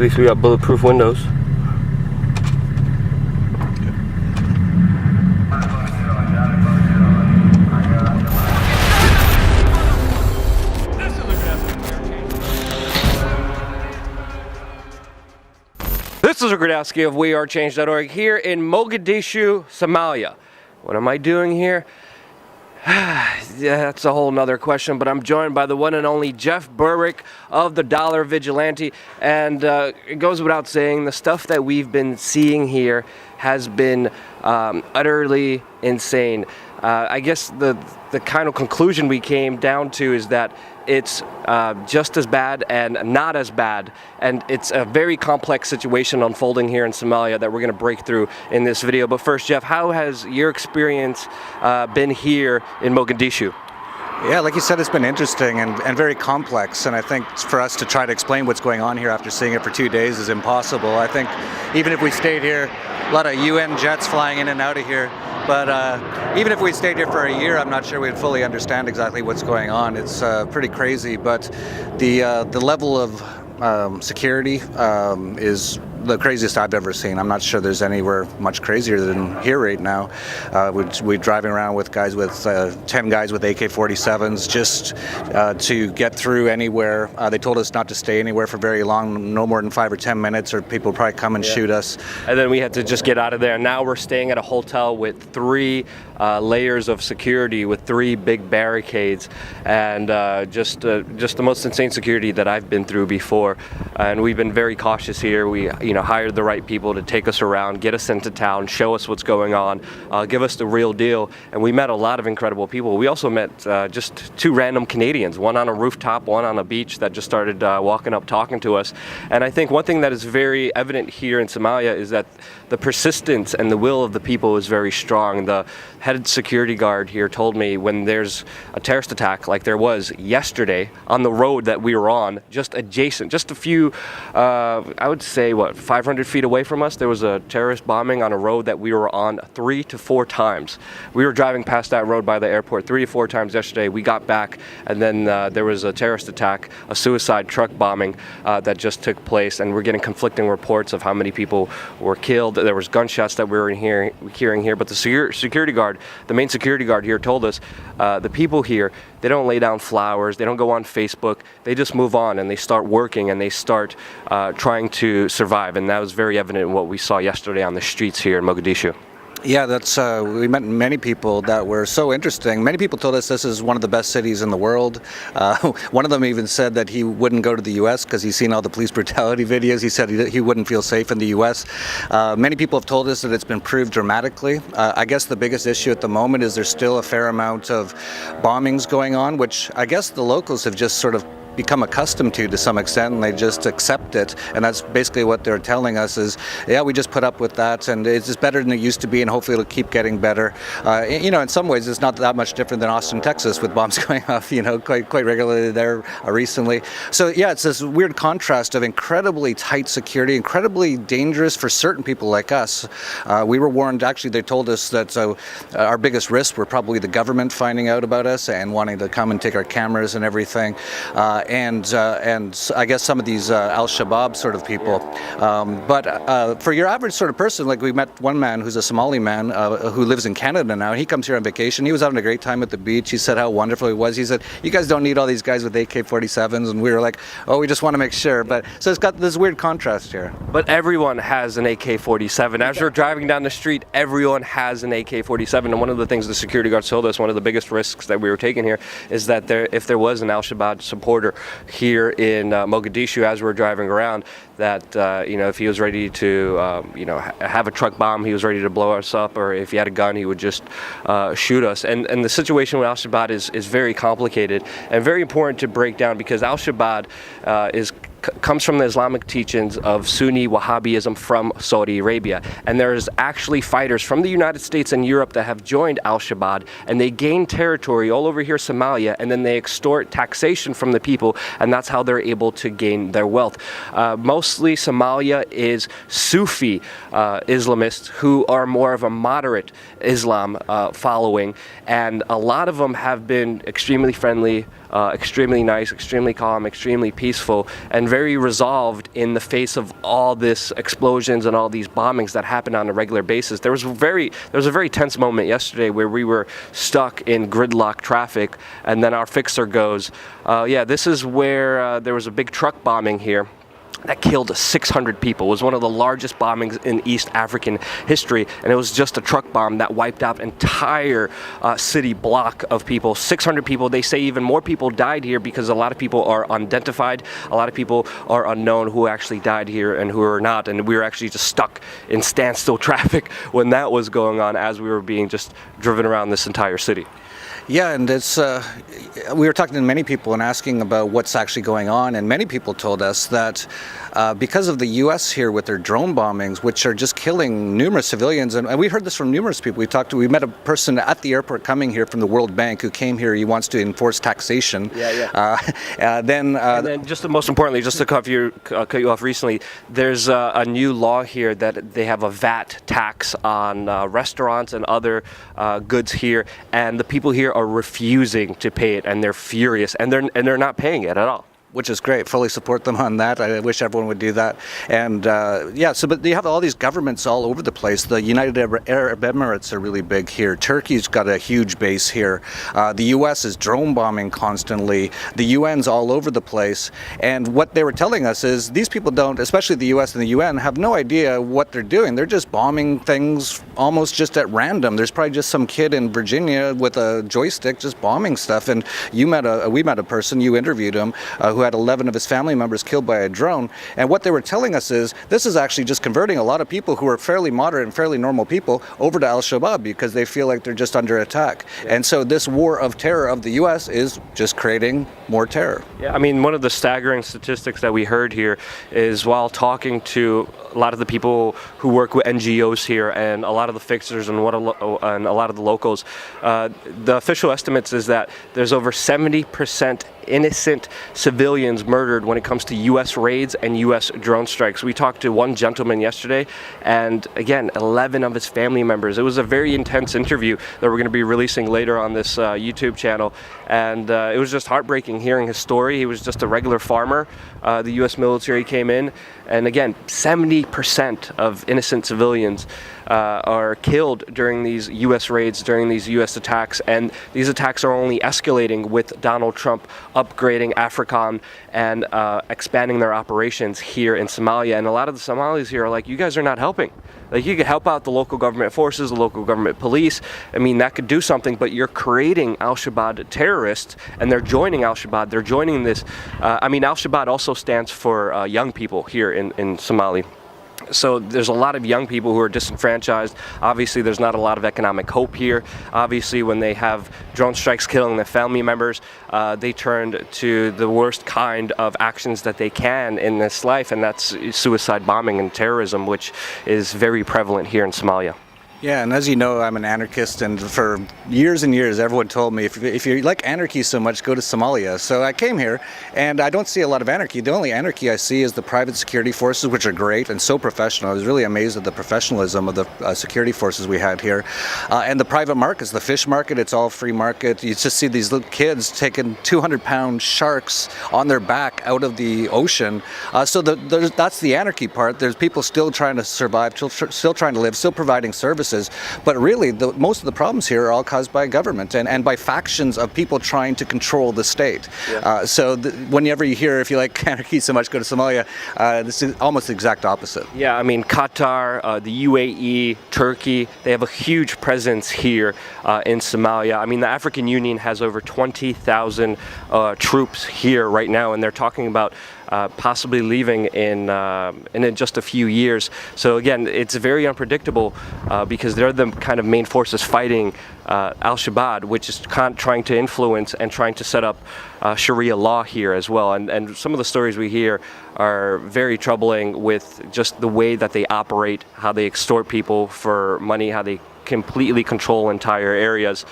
At least we got bulletproof windows. This is Aragto of WeAreChange.org here in Mogadishu, Somalia. What am I doing here? Yeah, that's a whole nother question, but I'm joined by the one and only Jeff Berwick of the Dollar Vigilante, and it goes without saying, the stuff that we've been seeing here has been utterly insane. I guess the kind of conclusion we came down to is that it's just as bad and not as bad, and it's a very complex situation unfolding here in Somalia that we're going to break through in this video. But first, Jeff, how has your experience been here in Mogadishu? Yeah, like you said, it's been interesting and very complex, and I think for us to try to explain what's going on here after seeing it for 2 days is impossible. I think even if we stayed here, a lot of UN jets flying in and out of here, but even if we stayed here for a year, I'm not sure we'd fully understand exactly what's going on. It's pretty crazy, but the level of security is the craziest I've ever seen. I'm not sure there's anywhere much crazier than here right now. We're driving around with guys with 10 guys with AK-47s just to get through anywhere. They told us not to stay anywhere for very long, no more than 5 or 10 minutes, or people probably come and shoot us. And then we had to just get out of there. Now we're staying at a hotel with 3 layers of security, with 3 big barricades, and just the most insane security that I've been through before. And we've been very cautious here. We hired the right people to take us around, get us into town, show us what's going on, give us the real deal. And we met a lot of incredible people. We also met just 2 random Canadians, one on a rooftop, one on a beach, that just started walking up talking to us. And I think one thing that is very evident here in Somalia is that the persistence and the will of the people is very strong. The head security guard here told me when there's a terrorist attack like there was yesterday on the road that we were on, just adjacent, just a few, I would say, 500 feet away from us, there was a terrorist bombing on a road that we were on 3 to 4 times. We were driving past that road by the airport 3 to 4 times yesterday. We got back, and then there was a terrorist attack, a suicide truck bombing that just took place, and we're getting conflicting reports of how many people were killed. There was gunshots that we were hearing here, but the security guard, the main security guard here, told us the people here, they don't lay down flowers, they don't go on Facebook, they just move on and they start working and they start trying to survive. And that was very evident in what we saw yesterday on the streets here in Mogadishu. Yeah, that's we met many people that were so interesting. Many people told us this is one of the best cities in the world. One of them even said that he wouldn't go to the U.S. because he's seen all the police brutality videos. He said he wouldn't feel safe in the U.S. Many people have told us that it's been proved dramatically. I guess the biggest issue at the moment is there's still a fair amount of bombings going on, which I guess the locals have just sort of become accustomed to some extent, and they just accept it. And that's basically what they're telling us is, yeah, we just put up with that, and it's just better than it used to be, and hopefully it'll keep getting better. In some ways it's not that much different than Austin, Texas, with bombs going off quite regularly there recently. So yeah, it's this weird contrast of incredibly tight security, incredibly dangerous for certain people like us. We were warned, actually they told us that our biggest risks were probably the government finding out about us and wanting to come and take our cameras and everything. And I guess some of these Al-Shabaab sort of people. But for your average sort of person, like we met one man who's a Somali man who lives in Canada now. He comes here on vacation. He was having a great time at the beach. He said how wonderful it was. He said, you guys don't need all these guys with AK-47s. And we were like, oh, we just want to make sure. But so it's got this weird contrast here. But everyone has an AK-47. As we're driving down the street, everyone has an AK-47. And one of the things the security guards told us, one of the biggest risks that we were taking here, is that if there was an Al-Shabaab supporter here in Mogadishu as we're driving around, that if he was ready to have a truck bomb, he was ready to blow us up, or if he had a gun, he would just shoot us. And the situation with Al-Shabaab is very complicated and very important to break down, because Al-Shabaab comes from the Islamic teachings of Sunni Wahhabism from Saudi Arabia. And there's actually fighters from the United States and Europe that have joined Al-Shabaab, and they gain territory all over here, Somalia, and then they extort taxation from the people, and that's how they're able to gain their wealth. Mostly Somalia is Sufi Islamists who are more of a moderate Islam following, and a lot of them have been extremely friendly extremely nice, extremely calm, extremely peaceful, and very resolved in the face of all this explosions and all these bombings that happen on a regular basis. There was a very tense moment yesterday where we were stuck in gridlock traffic, and then our fixer goes, yeah, this is where there was a big truck bombing here that killed 600 people. It was one of the largest bombings in East African history, and it was just a truck bomb that wiped out an entire city block of people. 600 people. They say even more people died here because a lot of people are unidentified. A lot of people are unknown who actually died here and who are not, and we were actually just stuck in standstill traffic when that was going on as we were being just driven around this entire city. Yeah, and it's we were talking to many people and asking about what's actually going on, and many people told us that because of the U.S. here with their drone bombings, which are just killing numerous civilians, and we heard this from numerous people. We met a person at the airport coming here from the World Bank who came here. He wants to enforce taxation. And then just most importantly, just to cut you off recently, there's a new law here that they have a VAT tax on restaurants and other goods here, and the people here are refusing to pay it, and they're furious, and they're not paying it at all. Which is great. Fully support them on that. I wish everyone would do that. And but you have all these governments all over the place. The United Arab Emirates are really big here. Turkey's got a huge base here. The U.S. is drone bombing constantly. The UN's all over the place. And what they were telling us is these people don't, especially the U.S. and the UN, have no idea what they're doing. They're just bombing things almost just at random. There's probably just some kid in Virginia with a joystick just bombing stuff. And we met a person, you interviewed him, who had 11 of his family members killed by a drone. And what they were telling us is this is actually just converting a lot of people who are fairly moderate and fairly normal people over to Al-Shabaab because they feel like they're just under attack. Yeah. And so this war of terror of the U.S. is just creating more terror. Yeah, I mean, one of the staggering statistics that we heard here is while talking to a lot of the people who work with NGOs here and a lot of the fixers and a lot of the locals, the official estimates is that there's over 70% innocent civilians murdered when it comes to U.S. raids and U.S. drone strikes. We talked to one gentleman yesterday, and again, 11 of his family members. It was a very intense interview that we're going to be releasing later on this YouTube channel, and it was just heartbreaking hearing his story. He was just a regular farmer. The U.S. military came in, and again, 70% of innocent civilians are killed during these U.S. raids, during these U.S. attacks, and these attacks are only escalating with Donald Trump upgrading AFRICOM and expanding their operations here in Somalia. And a lot of the Somalis here are like, you guys are not helping. Like, you could help out the local government forces, the local government police. I mean, that could do something, but you're creating Al-Shabaab terrorists, and they're joining Al-Shabaab. They're joining this. Al-Shabaab also stands for young people here in Somalia. So there's a lot of young people who are disenfranchised. Obviously, there's not a lot of economic hope here. Obviously, when they have drone strikes killing their family members, they turned to the worst kind of actions that they can in this life, and that's suicide bombing and terrorism, which is very prevalent here in Somalia. Yeah, and as you know, I'm an anarchist, and for years and years, everyone told me, if you like anarchy so much, go to Somalia. So I came here, and I don't see a lot of anarchy. The only anarchy I see is the private security forces, which are great and so professional. I was really amazed at the professionalism of the security forces we had here. And the private markets, the fish market, it's all free market. You just see these little kids taking 200-pound sharks on their back out of the ocean. So that's the anarchy part. There's people still trying to survive, still trying to live, still providing services. But really, most of the problems here are all caused by government and by factions of people trying to control the state. Yeah. Whenever you hear, if you like anarchy so much, go to Somalia, this is almost the exact opposite. Yeah, I mean, Qatar, the UAE, Turkey, they have a huge presence here in Somalia. I mean, the African Union has over 20,000 troops here right now, and they're talking about possibly leaving in just a few years. So again, it's very unpredictable because they're the kind of main forces fighting Al-Shabaab, which is trying to influence and trying to set up Sharia law here as well. And some of the stories we hear are very troubling with just the way that they operate, how they extort people for money, how they completely control entire areas.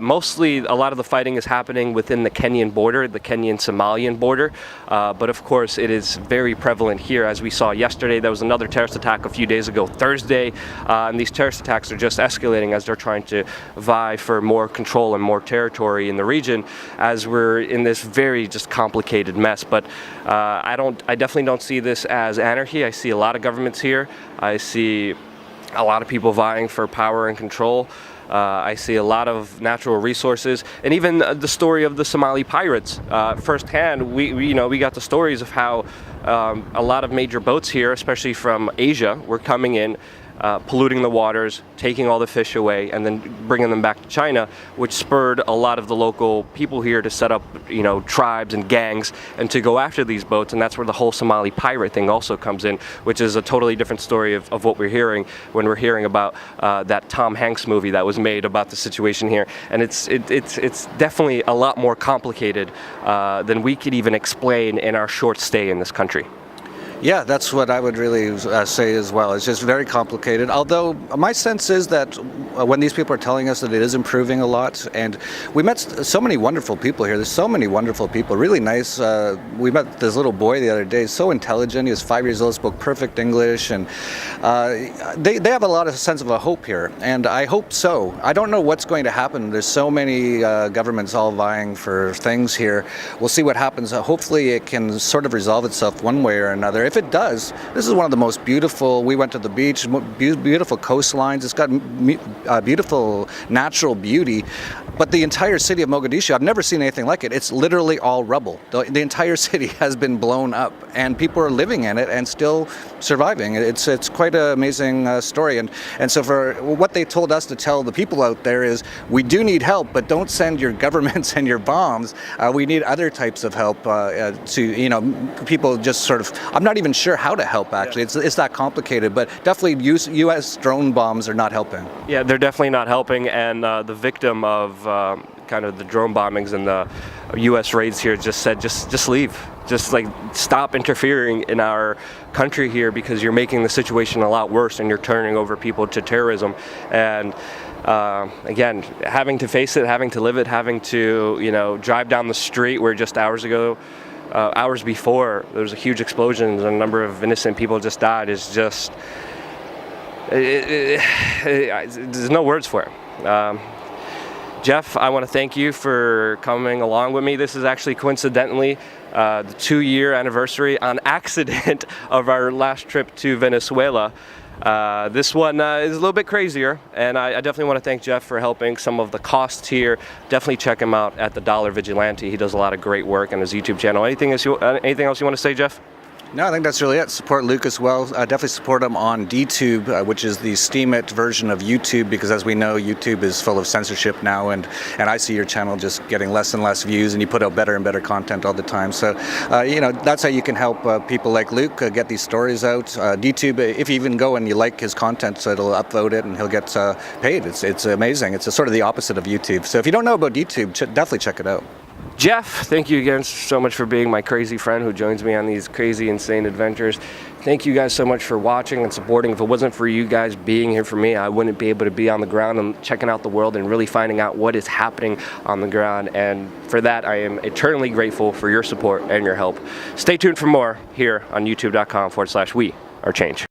Mostly, a lot of the fighting is happening within the Kenyan border, the Kenyan-Somalian border, but of course it is very prevalent here. As we saw yesterday, there was another terrorist attack a few days ago, Thursday, and these terrorist attacks are just escalating as they're trying to vie for more control and more territory in the region, as we're in this very just complicated mess. But I definitely don't see this as anarchy. I see a lot of governments here. I see a lot of people vying for power and control. I see a lot of natural resources, and even the story of the Somali pirates. Firsthand, we got the stories of how a lot of major boats here, especially from Asia, were coming in, polluting the waters, taking all the fish away, and then bringing them back to China, which spurred a lot of the local people here to set up, tribes and gangs and to go after these boats. And that's where the whole Somali pirate thing also comes in, which is a totally different story of what we're hearing when we're hearing about that Tom Hanks movie that was made about the situation here. And it's definitely a lot more complicated than we could even explain in our short stay in this country. Yeah, that's what I would really say as well. It's just very complicated. Although my sense is that when these people are telling us that it is improving a lot, and we met so many wonderful people here. There's so many wonderful people, really nice. We met this little boy the other day, so intelligent. He was 5 years old, spoke perfect English, and they have a lot of sense of a hope here, and I hope so. I don't know what's going to happen. There's so many governments all vying for things here. We'll see what happens. Hopefully it can sort of resolve itself one way or another. If it does, this is one of the most beautiful, we went to the beach, beautiful coastlines, it's got beautiful natural beauty, but the entire city of Mogadishu, I've never seen anything like it. It's literally all rubble. The entire city has been blown up, and people are living in it and still surviving. It's quite an amazing story, and so for what they told us to tell the people out there is, we do need help, but don't send your governments and your bombs. We need other types of help to, people just sort of, I'm not even sure how to help, actually. It's that complicated, but definitely U.S. drone bombs are not helping. Yeah, they're definitely not helping, and the victim of kind of the drone bombings and the U.S. raids here just said, just leave. Just stop interfering in our country here, because you're making the situation a lot worse and you're turning over people to terrorism. And again, having to face it, having to live it, having to, drive down the street where just hours before there was a huge explosion and a number of innocent people just died, is just, there's no words for it. Jeff, I want to thank you for coming along with me. This is actually coincidentally the 2-year anniversary on accident of our last trip to Venezuela. This one is a little bit crazier, and I definitely want to thank Jeff for helping some of the costs here. Definitely check him out at the Dollar Vigilante. He does a lot of great work on his YouTube channel. Anything else you want to say, Jeff? No, I think that's really it. Support Luke as well. Definitely support him on DTube, which is the Steam It version of YouTube, because as we know, YouTube is full of censorship now, and I see your channel just getting less and less views, and you put out better and better content all the time. So, that's how you can help people like Luke get these stories out. DTube, if you even go and you like his content, so it'll upvote it and he'll get paid. It's amazing. It's sort of the opposite of YouTube. So if you don't know about DTube, definitely check it out. Jeff, thank you again so much for being my crazy friend who joins me on these crazy, insane adventures. Thank you guys so much for watching and supporting. If it wasn't for you guys being here for me, I wouldn't be able to be on the ground and checking out the world and really finding out what is happening on the ground. And for that, I am eternally grateful for your support and your help. Stay tuned for more here on youtube.com/we are change.